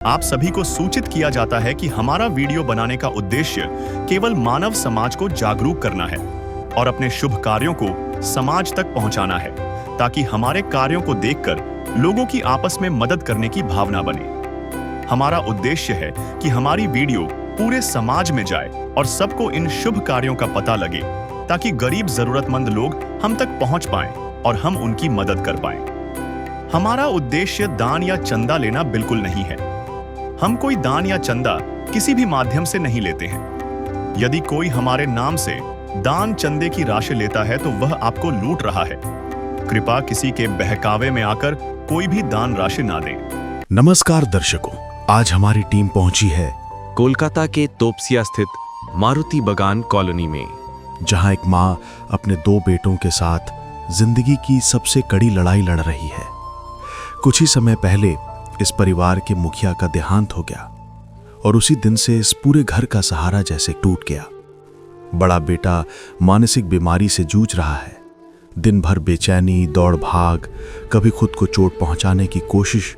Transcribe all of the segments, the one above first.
आप सभी को सूचित किया जाता है कि हमारा वीडियो बनाने का उद्देश्य केवल मानव समाज को जागरूक करना है और अपने शुभ कार्यों को समाज तक पहुंचाना है, ताकि हमारे कार्यों को देखकर लोगों की आपस में मदद करने की भावना बने। हमारा उद्देश्य है कि हमारी वीडियो पूरे समाज में जाए और सबको इन शुभ कार्यों का पता लगे, ताकि गरीब जरूरतमंद लोग हम तक पहुंच पाएं और हम उनकी मदद कर पाएं। हमारा उद्देश्य दान या चंदा लेना बिल्कुल नहीं है। हम कोई दान या चंदा किसी भी माध्यम से नहीं लेते हैं। यदि कोई हमारे नाम से दान चंदे की राशि लेता है तो वह आपको लूट रहा है। कृपया किसी के बहकावे में आकर कोई भी दान राशि ना दें। नमस्कार दर्शकों, आज हमारी टीम पहुंची है कोलकाता के तोपसिया स्थित मारुति बगान कॉलोनी में, जहां एक मां अपने 2 बेटों के साथ जिंदगी की सबसे कड़ी लड़ाई लड़ रही है। कुछ ही समय पहले इस परिवार के मुखिया का देहांत हो गया और उसी दिन से इस पूरे घर का सहारा जैसे टूट गया। बड़ा बेटा मानसिक बीमारी से जूझ रहा है। दिन भर बेचैनी, दौड़ भाग, कभी खुद को चोट पहुंचाने की कोशिश,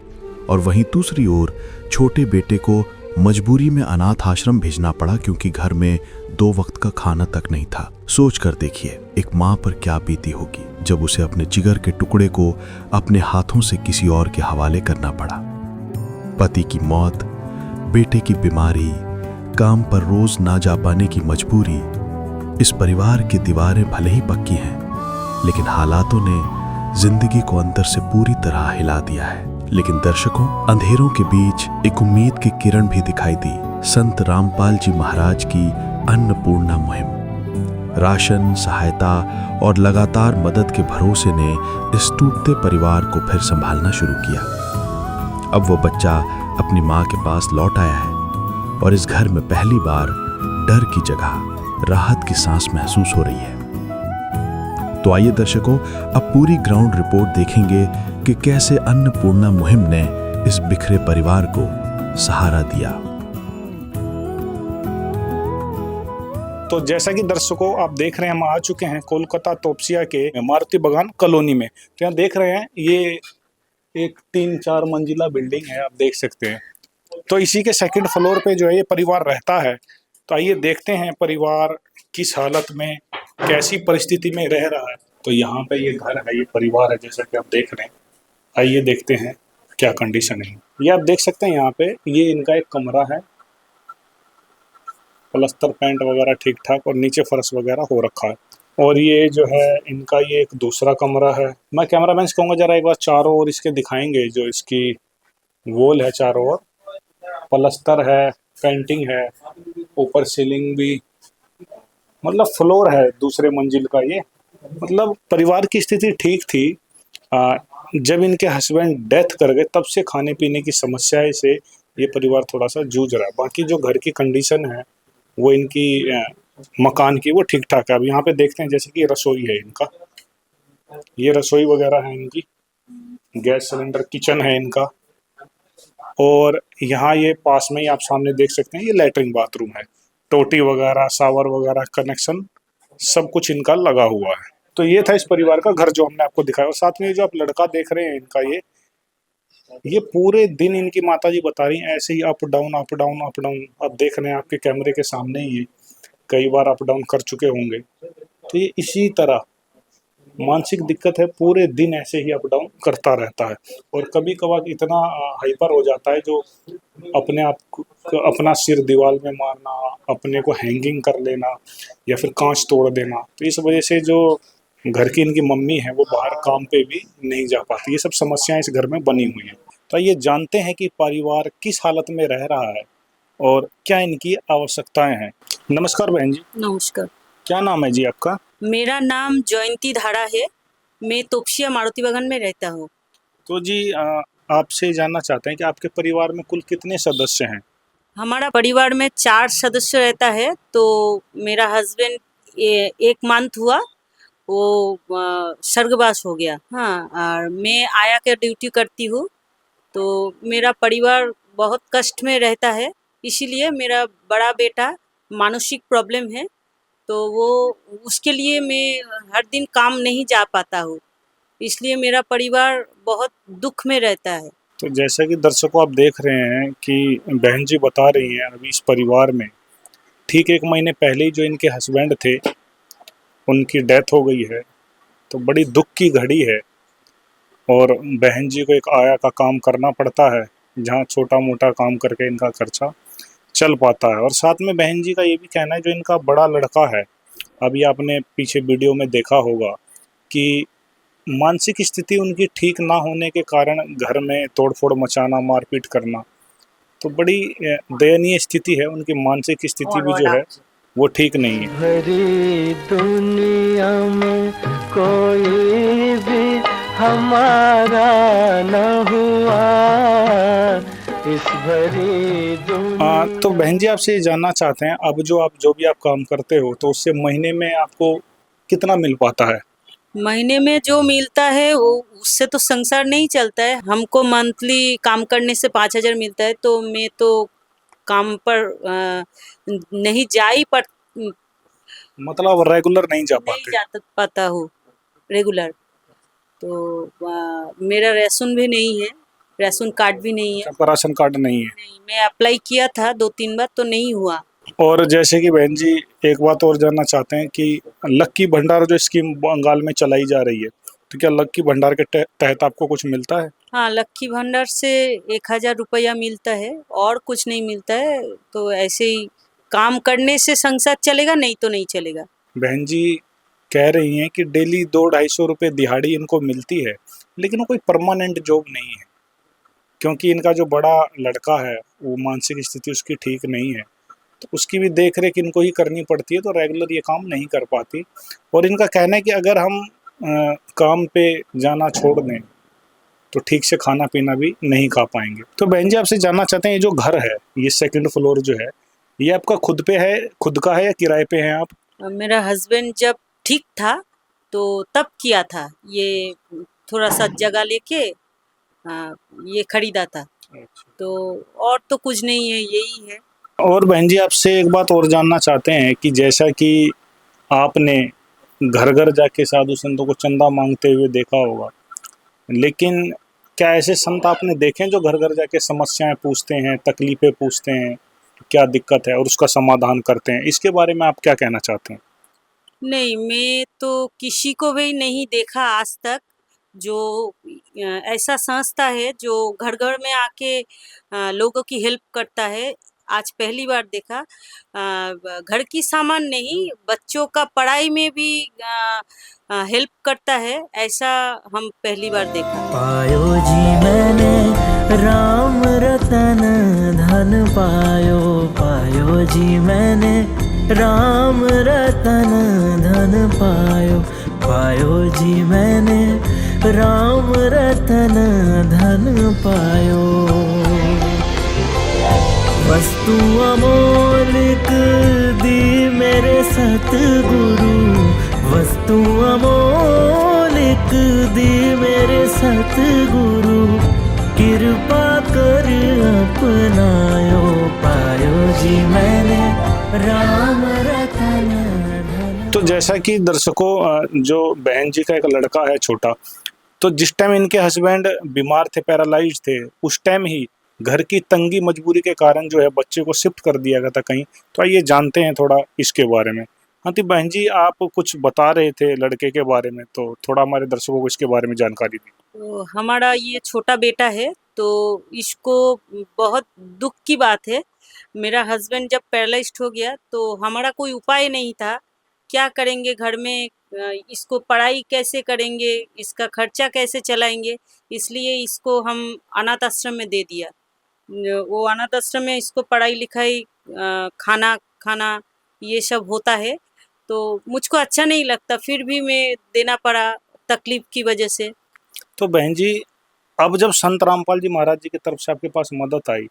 और वहीं दूसरी ओर छोटे बेटे को मजबूरी में अनाथ आश्रम भेजना पड़ा, क्योंकि घर में 2 वक्त का खाना तक नहीं था। सोच कर देखिए एक मां पर क्या बीती होगी जब उसे अपने जिगर के टुकड़े को अपने हाथों से किसी और के हवाले करना पड़ा। पति की मौत, बेटे की बीमारी, काम पर रोज ना जा पाने की मजबूरी। इस परिवार की दीवारें भले ही पक्की हैं, लेकिन हालातों ने जिंदगी को अंदर से पूरी तरह हिला दिया है। लेकिन दर्शकों, अंधेरों के बीच एक उम्मीद की किरण भी दिखाई दी। संत रामपाल जी महाराज की अन्नपूर्णा मुहिम, राशन, सहायता और लगातार मदद के भरोसे ने इस टूटते परिवार को फिर संभालना शुरू किया। अब वो बच्चा अपनी मां के पास लौट आया है और इस घर में पहली बार डर की जगह राहत की सांस महसूस हो रही है। तो आइए दर्शकों, अब पूरी ग्राउंड रिपोर्ट देखेंगे कि कैसे अन्नपूर्णा मुहिम ने इस बिखरे परिवार को सहारा दिया। तो जैसा कि दर्शकों आप देख रहे हैं, हम आ चुके हैं कोलकाता तोपसिया के मारुति बगान कॉलोनी में। तो यहाँ देख रहे हैं, ये एक 3-4 मंजिला बिल्डिंग है, आप देख सकते हैं। तो इसी के 2nd फ्लोर पे जो है ये परिवार रहता है। तो आइए देखते हैं परिवार किस हालत में, कैसी परिस्थिति में रह रहा है। तो यहाँ पे ये घर है, ये परिवार है, जैसा कि आप देख रहे हैं। आइए देखते हैं क्या कंडीशन है। ये आप देख सकते हैं, यहाँ पे ये इनका एक कमरा है, प्लस्तर पेंट वगैरह ठीक ठाक, और नीचे फर्श वगैरह हो रखा है। और ये जो है इनका ये एक दूसरा कमरा है। मैं कैमरामैन से कहूँगा जरा एक बार चारों ओर इसके दिखाएंगे। जो इसकी वॉल है, चारों ओर प्लस्तर है, पेंटिंग है, ऊपर सीलिंग भी, मतलब फ्लोर है दूसरे मंजिल का। ये मतलब परिवार की स्थिति ठीक थी। जब इनके हस्बैंड डेथ कर गए तब से खाने पीने की समस्या से ये परिवार थोड़ा सा जूझ रहा है। बाकी जो घर की कंडीशन है वो इनकी मकान की वो ठीक ठाक है। अब यहाँ पे देखते हैं, जैसे कि रसोई है इनका, ये रसोई वगैरह है इनकी, गैस सिलेंडर, किचन है इनका। और यहाँ ये पास में ही आप सामने देख सकते हैं, ये लैट्रिन बाथरूम है। टोटी वगैरह, शावर वगैरह, कनेक्शन सब कुछ इनका लगा हुआ है। तो ये था इस परिवार का घर जो हमने आपको दिखाया। और साथ में जो आप लड़का देख रहे हैं इनका, ये पूरे दिन इनकी माताजी बता रही हैं ऐसे ही up down up down up down. अब देख रहे हैं आपके कैमरे के सामने ही, ये कई बार अप डाउन कर चुके होंगे। तो ये इसी तरह मानसिक दिक्कत है, पूरे दिन ऐसे ही अप डाउन करता रहता है। और कभी कभार इतना हाइपर हो जाता है जो अपने आप को, अपना सिर दीवार में मारना, अपने को हैंगिंग कर लेना, या फिर कांच तोड़ देना। तो इस वजह से जो घर की इनकी मम्मी है वो बाहर काम पे भी नहीं जा पाती। ये सब समस्याएं इस घर में बनी हुई हैं। तो ये जानते हैं कि परिवार किस हालत में रह रहा है और क्या इनकी आवश्यकताएं हैं। नमस्कार बहन जी। नमस्कार। क्या नाम है जी आपका? मेरा नाम जयंती धारा है। मैं तोपसिया मारुति बगान में रहता हूँ। तो जी आपसे जानना चाहते हैं कि आपके परिवार में कुल कितने सदस्य हैं? हमारा परिवार में 4 सदस्य रहता है। तो मेरा हस्बैंड 1 मंथ हुआ, वो स्वर्गवास हो गया। हाँ, और मैं आया के ड्यूटी करती हूँ। तो मेरा परिवार बहुत कष्ट में रहता है, इसीलिए मेरा बड़ा बेटा मानसिक प्रॉब्लम है। तो वो उसके लिए मैं हर दिन काम नहीं जा पाता हूँ, इसलिए मेरा परिवार बहुत दुख में रहता है। तो जैसा कि दर्शकों आप देख रहे हैं कि बहन जी बता रही हैं अभी इस परिवार में ठीक 1 महीने पहले ही जो इनके हस्बैंड थे उनकी डेथ हो गई है। तो बड़ी दुख की घड़ी है और बहन जी को एक आया का काम करना पड़ता है जहाँ छोटा मोटा काम करके इनका खर्चा चल पाता है। और साथ में बहन जी का ये भी कहना है जो इनका बड़ा लड़का है, अभी आपने पीछे वीडियो में देखा होगा कि मानसिक स्थिति उनकी ठीक ना होने के कारण घर में तोड़फोड़ मचाना, मारपीट करना, तो बड़ी दयनीय स्थिति है। उनकी मानसिक स्थिति भी जो है वो ठीक नहीं है। भरी दुनिया में कोई भी हमारा न हुआ, इस भरी दुनिया। तो बहन जी आपसे ये जानना चाहते हैं अब जो भी आप काम करते हो तो उससे महीने में आपको कितना मिल पाता है? महीने में जो मिलता है वो उससे तो संसार नहीं चलता है। हमको मंथली काम करने से 5,000 मिलता है, तो मैं तो काम पर नहीं जा ही पर मतलब रेगुलर नहीं जा नहीं पाते? जा पाता हूँ रेगुलर। तो मेरा राशन भी नहीं है, राशन कार्ड भी नहीं है। आपका राशन कार्ड नहीं है? नहीं, मैं अप्लाई किया था 2-3 बार तो नहीं हुआ। और जैसे कि बहन जी एक बात और जानना चाहते हैं कि लक्की भंडार जो स्कीम बंगाल में चलाई जा रही है, तो क्या लक्की भंडार के तहत आपको कुछ मिलता है? हाँ, लक्की भंडार से 1,000 रुपया मिलता है और कुछ नहीं मिलता है। तो ऐसे ही काम करने से संसार चलेगा, नहीं तो नहीं चलेगा। बहन जी कह रही हैं कि डेली 200-250 रुपये दिहाड़ी इनको मिलती है, लेकिन वो कोई परमानेंट जॉब नहीं है क्योंकि इनका जो बड़ा लड़का है वो मानसिक स्थिति उसकी ठीक नहीं है, तो उसकी भी देख रेख इनको ही करनी पड़ती है, तो रेगुलर ये काम नहीं कर पाती। और इनका कहना है कि अगर हम काम पे जाना छोड़ दें तो ठीक से खाना पीना भी नहीं खा पाएंगे। तो बहन जी आपसे जानना चाहते हैं ये जो घर है, ये 2nd फ्लोर जो है, ये आपका खुद पे है, खुद का है या किराए पे हैं आप? मेरा हस्बैंड जब ठीक था तो तब किया था, ये थोड़ा सा जगह लेके ये खरीदा था। तो और तो कुछ नहीं है, यही है। और बहन जी आपसे एक बात और जानना चाहते हैं कि जैसा कि आपने घर घर जाके साधु संतों को चंदा मांगते हुए देखा होगा, लेकिन क्या ऐसे संत आपने देखे हैं जो घर घर जाके समस्याएं पूछते हैं, तकलीफें पूछते हैं, क्या दिक्कत है और उसका समाधान करते हैं? इसके बारे में आप क्या कहना चाहते हैं? नहीं, मैं तो किसी को भी नहीं देखा आज तक जो ऐसा संस्था है जो घर घर में आके लोगों की हेल्प करता है। आज पहली बार देखा। घर की सामान नहीं, बच्चों का पढ़ाई में भी हेल्प करता है, ऐसा हम पहली बार देखा। पायो जी मैंने राम रतन धन पायो, पायो जी मैंने राम रतन धन पायो, पायो जी मैंने राम रतन धन पायो। वस्तु अमोलिक दी मेरे सतगुरु, वस्तु अमोलिक दी मेरे सतगुरु, कृपा कर अपनायो, पायो जी मैंने राम रतन धन। तो जैसा कि दर्शकों जो बहन जी का एक लड़का है छोटा, तो जिस टाइम इनके हस्बैंड बीमार थे, पैरालाइज थे, उस टाइम ही घर की तंगी मजबूरी के कारण जो है बच्चे को शिफ्ट कर दिया गया था कहीं। तो आइए जानते हैं थोड़ा इसके बारे में। हाँ तो बहन जी आप कुछ बता रहे थे लड़के के बारे में, तो थोड़ा हमारे दर्शकों को इसके बारे में जानकारी दी। तो हमारा ये छोटा बेटा है, तो इसको बहुत दुख की बात है। मेरा हस्बैंड जब पैरालाइज्ड हो गया तो हमारा कोई उपाय नहीं था, क्या करेंगे घर में, इसको पढ़ाई कैसे करेंगे, इसका खर्चा कैसे चलाएंगे, इसलिए इसको हम अनाथ आश्रम में दे दिया। वो अनाथ आश्रम में इसको पढ़ाई लिखाई खाना खाना ये सब होता है, तो मुझको अच्छा नहीं लगता, फिर भी मैं देना पड़ा तकलीफ की वजह से। तो बहन जी अब जब संत रामपाल जी महाराज जी की तरफ से आपके पास मदद आई,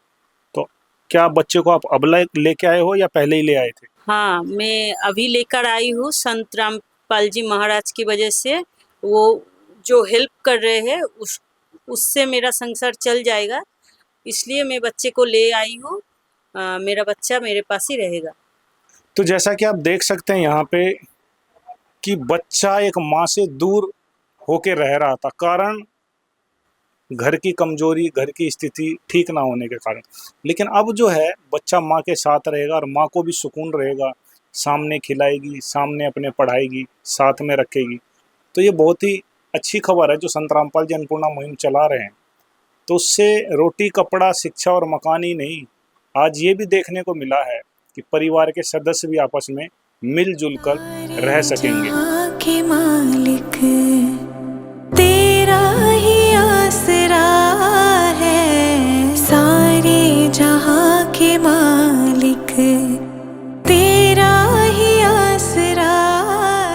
तो क्या बच्चे को आप अब लेके आए हो या पहले ही ले आए थे? हाँ, मैं अभी लेकर आई हूँ संत रामपाल जी महाराज की वजह से। वो जो हेल्प कर रहे हैं उससे मेरा संसार चल जाएगा, इसलिए मैं बच्चे को ले आई हूँ। मेरा बच्चा मेरे पास ही रहेगा। तो जैसा कि आप देख सकते हैं यहाँ पे कि बच्चा एक माँ से दूर होके रह रहा था, कारण घर की कमजोरी, घर की स्थिति ठीक ना होने के कारण। लेकिन अब जो है बच्चा माँ के साथ रहेगा और माँ को भी सुकून रहेगा, सामने खिलाएगी, सामने अपने पढ़ाएगी, साथ में रखेगी। तो ये बहुत ही अच्छी खबर है जो संत रामपाल जी अन्नपूर्णा मुहिम चला रहे हैं। तो उससे रोटी, कपड़ा, शिक्षा और मकान ही नहीं, आज ये भी देखने को मिला है कि परिवार के सदस्य भी आपस में मिलजुल कर रह सकेंगे। जहाँ के मालिक तेरा ही आसरा है, सारे जहाँ के मालिक तेरा ही आसरा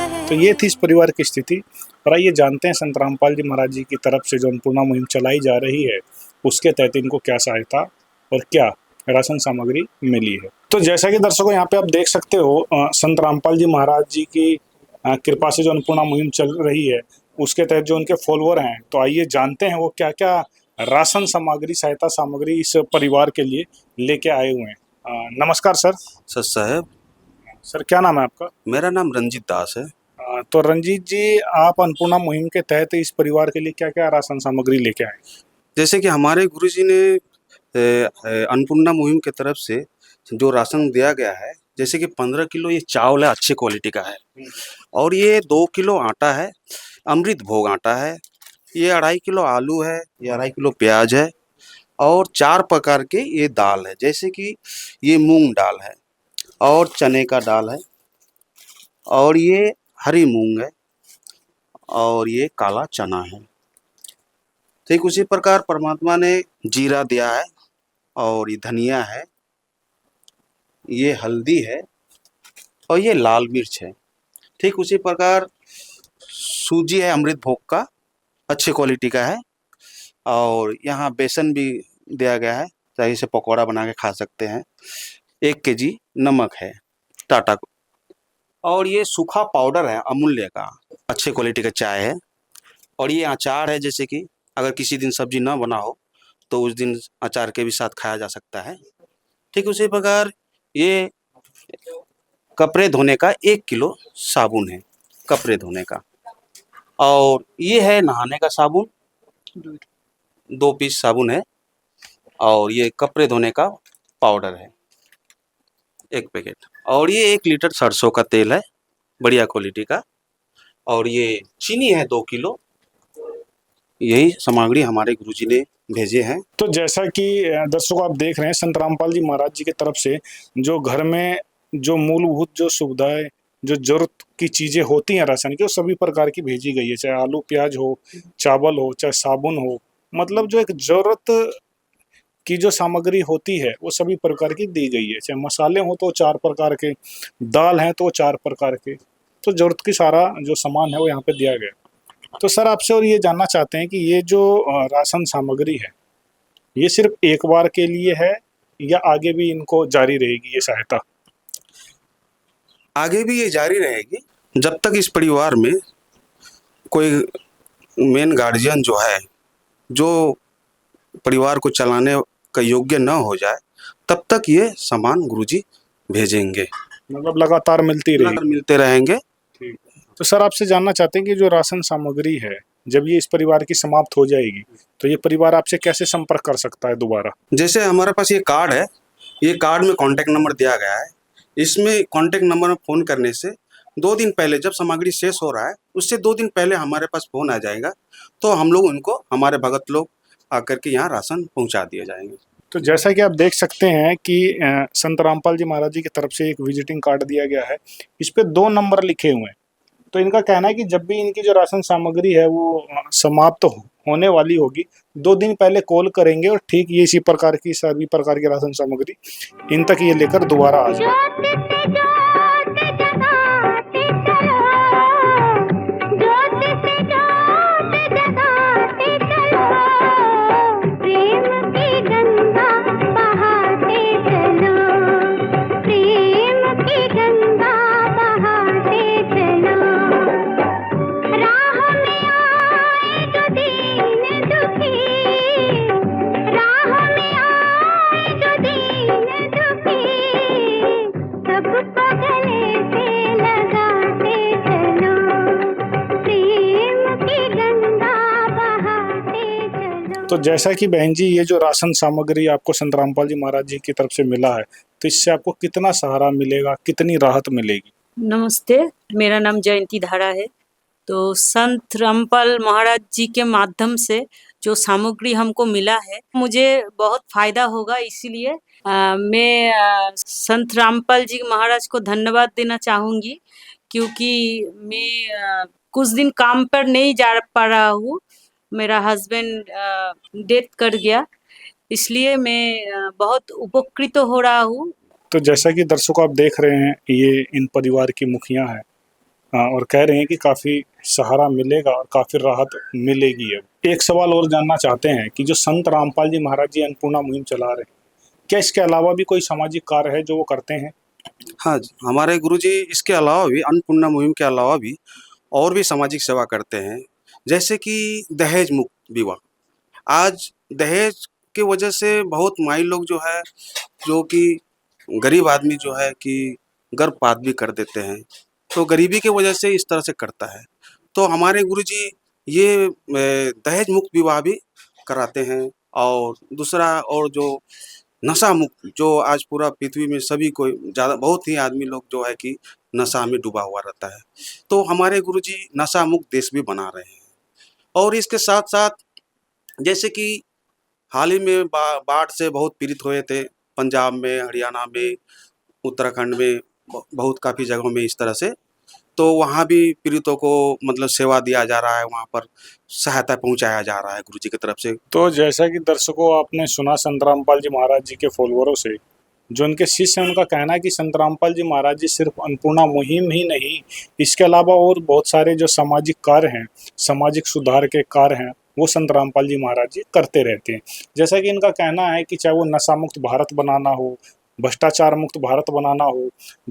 है। तो ये थी इस परिवार की स्थिति। और आइए जानते हैं संत रामपाल जी महाराज जी की तरफ से जो अन्नपूर्णा मुहिम चलाई जा रही है उसके तहत इनको क्या सहायता और क्या राशन सामग्री मिली है। तो जैसा कि दर्शकों यहाँ पे आप देख सकते हो, संत रामपाल जी महाराज जी की कृपा से जो अन्नपूर्णा मुहिम चल रही है उसके तहत जो उनके फॉलोअर हैं, तो आइए जानते हैं वो क्या क्या राशन सामग्री, सहायता सामग्री इस परिवार के लिए लेके आए हुए हैं। नमस्कार सर। सर साहब, सर क्या नाम है आपका? मेरा नाम रंजीत दास है। तो रंजीत जी, आप अन्नपूर्णा मुहिम के तहत इस परिवार के लिए क्या क्या राशन सामग्री लेके आए? जैसे कि हमारे गुरुजी ने अन्नपूर्णा मुहिम की तरफ से जो राशन दिया गया है, जैसे कि 15 किलो ये चावल है, अच्छी क्वालिटी का है, और ये 2 किलो आटा है, अमृत भोग आटा है, ये 2.5 किलो आलू है, ये 2.5 किलो प्याज है, और 4 प्रकार के ये दाल है, जैसे कि ये मूंग दाल है और चने का दाल है, और ये हरी मूंग है, और ये काला चना है। ठीक उसी प्रकार परमात्मा ने जीरा दिया है, और ये धनिया है, ये हल्दी है, और ये लाल मिर्च है। ठीक उसी प्रकार सूजी है अमृत भोग का, अच्छी क्वालिटी का है, और यहाँ बेसन भी दिया गया है, चाहे इसे पकौड़ा बना के खा सकते हैं। 1 केजी नमक है टाटा को, और ये सूखा पाउडर है अमूल्य का, अच्छे क्वालिटी का चाय है, और ये अचार है, जैसे कि अगर किसी दिन सब्जी ना बना हो तो उस दिन अचार के भी साथ खाया जा सकता है। ठीक उसी प्रकार ये कपड़े धोने का 1 किलो साबुन है, कपड़े धोने का, और ये है नहाने का साबुन, 2 पीस साबुन है, और ये कपड़े धोने का पाउडर है 1 पैकेट, और ये 1 लीटर सरसों का तेल है बढ़िया क्वालिटी का, और ये चीनी है 2 किलो। यही सामग्री हमारे गुरुजी ने भेजे हैं। तो जैसा कि दर्शकों आप देख रहे हैं, संत रामपाल जी महाराज जी की तरफ से जो घर में जो मूलभूत जो सुविधाएं, जो जरूरत की चीजें होती हैं राशन की, वो सभी प्रकार की भेजी गई है, चाहे आलू प्याज हो, चावल हो, चाहे साबुन हो, मतलब जो एक जरूरत की जो सामग्री होती है वो सभी प्रकार की दी गई है। चाहे मसाले हो तो 4 प्रकार के, दाल हैं तो 4 प्रकार के, तो जरूरत की सारा जो सामान है वो यहाँ पे दिया गया। तो सर आपसे और ये जानना चाहते हैं कि ये जो राशन सामग्री है ये सिर्फ एक बार के लिए है या आगे भी इनको जारी रहेगी ये सहायता? आगे भी ये जारी रहेगी जब तक इस परिवार में कोई मेन गार्जियन जो है, जो परिवार को चलाने का योग्य न हो जाए, तब तक ये सामान गुरुजी भेजेंगे, मतलब लगातार मिलती रहेगी? मिलते रहेंगे। तो सर आपसे जानना चाहते हैं कि जो राशन सामग्री है जब ये इस परिवार की समाप्त हो जाएगी तो ये परिवार आपसे कैसे संपर्क कर सकता है दोबारा? जैसे हमारे पास ये कार्ड है, ये कार्ड में कांटेक्ट नंबर दिया गया है, इसमें कांटेक्ट नंबर में फ़ोन करने से 2 दिन पहले, जब सामग्री शेष हो रहा है उससे 2 दिन पहले हमारे पास फ़ोन आ जाएगा, तो हम लोग उनको, हमारे भगत लोग आकर के यहाँ राशन पहुँचा दिए जाएंगे। तो जैसा कि आप देख सकते हैं कि संत रामपाल जी महाराज जी की तरफ से एक विजिटिंग कार्ड दिया गया है, इस पे 2 नंबर लिखे हुए हैं। तो इनका कहना है कि जब भी इनकी जो राशन सामग्री है वो समाप्त होने वाली होगी, 2 दिन पहले कॉल करेंगे और ठीक ये इसी प्रकार की, सभी प्रकार की राशन सामग्री इन तक ये लेकर दोबारा आ जाए। सब तो जैसा कि बहन जी ये जो राशन सामग्री आपको संत रामपाल जी महाराज जी की तरफ से मिला है, तो इससे आपको कितना सहारा मिलेगा, कितनी राहत मिलेगी? नमस्ते, मेरा नाम जयंती धारा है। तो संत रामपाल महाराज जी के माध्यम से जो सामग्री हमको मिला है, मुझे बहुत फायदा होगा। इसीलिए मैं संत रामपाल जी महाराज को धन्यवाद देना चाहूँगी, क्योंकि मैं कुछ दिन काम पर नहीं जा पा रहा हूँ। मेरा हस्बैंड डेथ कर गया, इसलिए मैं बहुत उपकृत हो रहा हूँ। तो जैसा कि दर्शकों आप देख रहे हैं, ये इन परिवार की मुखिया है और कह रहे हैं कि काफ़ी सहारा मिलेगा और काफ़ी राहत मिलेगी। अब एक सवाल और जानना चाहते हैं कि जो संत रामपाल जी महाराज जी अन्नपूर्णा मुहिम चला रहे हैं, क्या इसके अलावा भी कोई सामाजिक कार्य है जो वो करते हैं? हाँ जी, हमारे गुरुजी इसके अलावा भी अन्नपूर्णा मुहिम के अलावा भी और भी सामाजिक सेवा करते हैं, जैसे कि दहेज मुक्त विवाह। आज दहेज की वजह से बहुत माई लोग जो है, जो कि गरीब आदमी जो है कि गर्भपात भी कर देते हैं, तो गरीबी की वजह से इस तरह से करता है। तो हमारे गुरुजी ये दहेज मुक्त विवाह भी कराते हैं। और दूसरा, और जो नशा मुक्त, जो आज पूरा पृथ्वी में सभी को ज़्यादा बहुत ही आदमी लोग जो है कि नशा में डूबा हुआ रहता है, तो हमारे गुरुजी नशा मुक्त देश भी बना रहे हैं। और इसके साथ साथ जैसे कि हाल ही में बाढ़ से बहुत पीड़ित हुए थे, पंजाब में, हरियाणा में, उत्तराखंड में, बहुत काफ़ी जगहों में इस तरह से, तो वहाँ भी पीड़ितों को मतलब सेवा दिया जा रहा है, वहाँ पर सहायता पहुँचाया जा रहा है गुरुजी की तरफ से। तो जैसा कि दर्शकों आपने सुना संत रामपाल जी महाराज जी के फॉलोअरों से, जो उनके शिष्य हैं, उनका कहना है कि संत रामपाल जी महाराज जी सिर्फ अन्नपूर्णा मुहिम ही नहीं, इसके अलावा और बहुत सारे जो सामाजिक कार्य हैं, सामाजिक सुधार के कार्य हैं, वो संत रामपाल जी महाराज जी करते रहते हैं। जैसा कि इनका कहना है कि चाहे वो नशा मुक्त भारत बनाना हो, भ्रष्टाचार मुक्त भारत बनाना हो,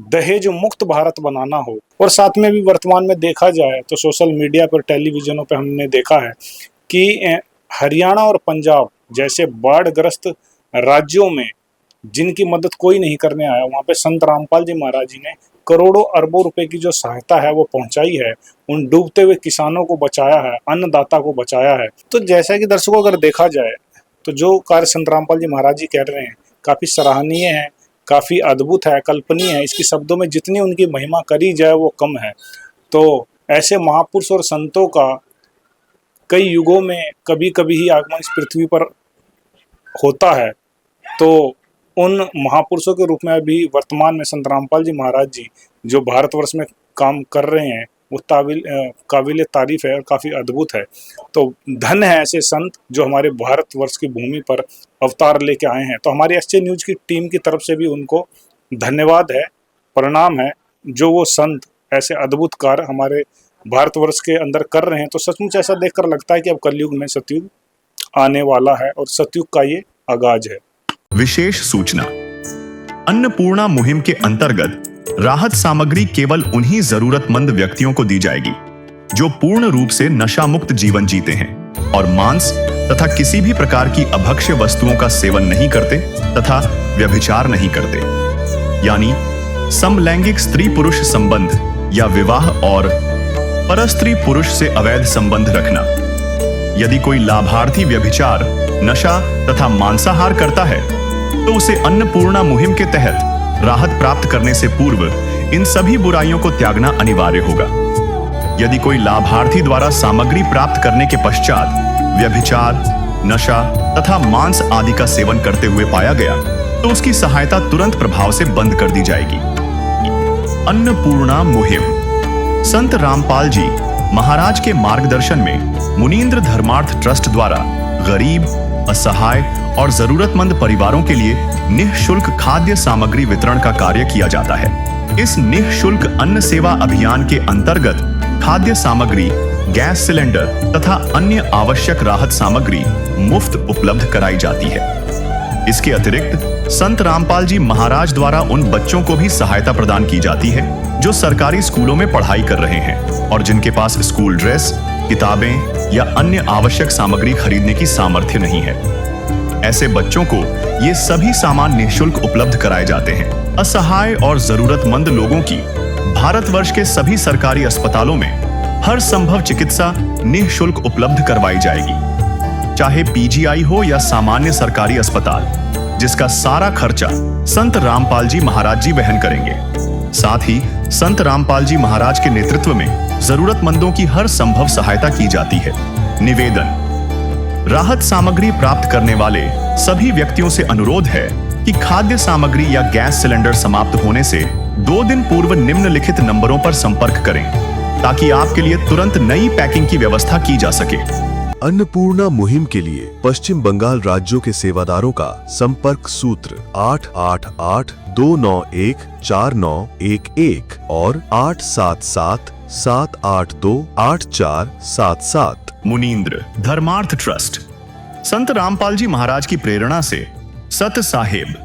दहेज मुक्त भारत बनाना हो, और साथ में भी वर्तमान में देखा जाए तो सोशल मीडिया पर, टेलीविजनों पर हमने देखा है कि हरियाणा और पंजाब जैसे बाढ़ग्रस्त राज्यों में जिनकी मदद कोई नहीं करने आया, वहाँ पे संत रामपाल जी महाराज जी ने करोड़ों अरबों रुपए की जो सहायता है वो पहुंचाई है, उन डूबते हुए किसानों को बचाया है, अन्नदाता को बचाया है। तो जैसा कि दर्शकों अगर देखा जाए तो जो कार्य संत रामपाल जी महाराज जी कर रहे हैं काफ़ी सराहनीय है, काफ़ी अद्भुत है, कल्पनीय है। इसकी शब्दों में जितनी उनकी महिमा करी जाए वो कम है। तो ऐसे महापुरुष और संतों का कई युगों में कभी कभी ही आगमन इस पृथ्वी पर होता है, तो उन महापुरुषों के रूप में अभी वर्तमान में संत रामपाल जी महाराज जी जो भारतवर्ष में काम कर रहे हैं वो काबिल तारीफ है और काफ़ी अद्भुत है। तो धन है ऐसे संत जो हमारे भारतवर्ष की भूमि पर अवतार लेके आए हैं। तो हमारी एसजे न्यूज की टीम की तरफ से भी उनको धन्यवाद है, प्रणाम है, जो वो संत ऐसे अद्भुत कार्य हमारे भारतवर्ष के अंदर कर रहे हैं। तो सचमुच ऐसा देखकर लगता है कि अब कलयुग में सतयुग आने वाला है और सतयुग का ये आगाज है। विशेष सूचना, अन्नपूर्णा मुहिम के अंतर्गत राहत सामग्री केवल उन्हीं जरूरतमंद व्यक्तियों को दी जाएगी जो पूर्ण रूप से नशा मुक्त जीवन जीते हैं और मांस तथा किसी भी प्रकार की अभक्ष्य वस्तुओं का सेवन नहीं करते तथा व्यभिचार नहीं करते, यानी समलैंगिक स्त्री पुरुष संबंध या विवाह और परस्त्री पुरुष से अवैध संबंध रखना। यदि कोई लाभार्थी व्यभिचार, नशा तथा मांसाहार करता है तो उसे अन्नपूर्णा मुहिम के तहत राहत प्राप्त करने से पूर्व इन सभी बुराइयों को त्यागना अनिवार्य होगा। यदि कोई लाभार्थी द्वारा सामग्री प्राप्त करने के पश्चात व्यभिचार, नशा तथा मांस आदि का सेवन करते हुए पाया गया तो उसकी सहायता तुरंत प्रभाव से बंद कर दी जाएगी। अन्नपूर्णा मुहिम संत रामपाल जी महाराज के मार्गदर्शन में मुनीन्द्र धर्मार्थ ट्रस्ट द्वारा गरीब, असहाय और जरूरतमंद परिवारों के लिए निःशुल्क खाद्य सामग्री वितरण का कार्य किया जाता है। इस निःशुल्क अन्न सेवा अभियान के अंतर्गत खाद्य सामग्री, गैस सिलेंडर तथा अन्य आवश्यक राहत सामग्री मुफ्त उपलब्ध कराई जाती है। इसके अतिरिक्त संत रामपाल जी महाराज द्वारा उन बच्चों को भी सहायता प्रदान की जाती है जो सरकारी स्कूलों में पढ़ाई कर रहे हैं और जिनके पास स्कूल ड्रेस, किताबें या अन्य आवश्यक सामग्री खरीदने की सामर्थ्य नहीं है। ऐसे बच्चों को ये सभी सामान निःशुल्क उपलब्ध कराए जाते हैं। असहाय और जरूरतमंद लोगों की भारतवर्ष के सभी सरकारी अस्पतालों में हर संभव चिकित्सा निःशुल्क उपलब्ध करवाई जाएगी। चाहे पीजीआई हो या सामान्य सरकारी अस्पताल, जिसका सारा खर्चा संत रामपाल जी महाराज जी वहन करेंगे। साथ ही संत रामपाल जी महाराज के नेतृत्व में जरूरतमंदों की हर संभव सहायता की जाती है। निवेदन: राहत सामग्री प्राप्त करने वाले सभी व्यक्तियों से अनुरोध है कि खाद्य सामग्री या गैस सिलेंडर समाप्त होने से 2 दिन पूर्व निम्नलिखित नंबरों पर संपर्क करें ताकि आपके लिए तुरंत नई पैकिंग की व्यवस्था की जा सके। अन्नपूर्णा मुहिम के लिए पश्चिम बंगाल राज्यों के सेवादारों का संपर्क सूत्र 888-291-4911 और 877-782-8477। मुनींद्र धर्मार्थ ट्रस्ट। संत रामपाल जी महाराज की प्रेरणा से सत साहेब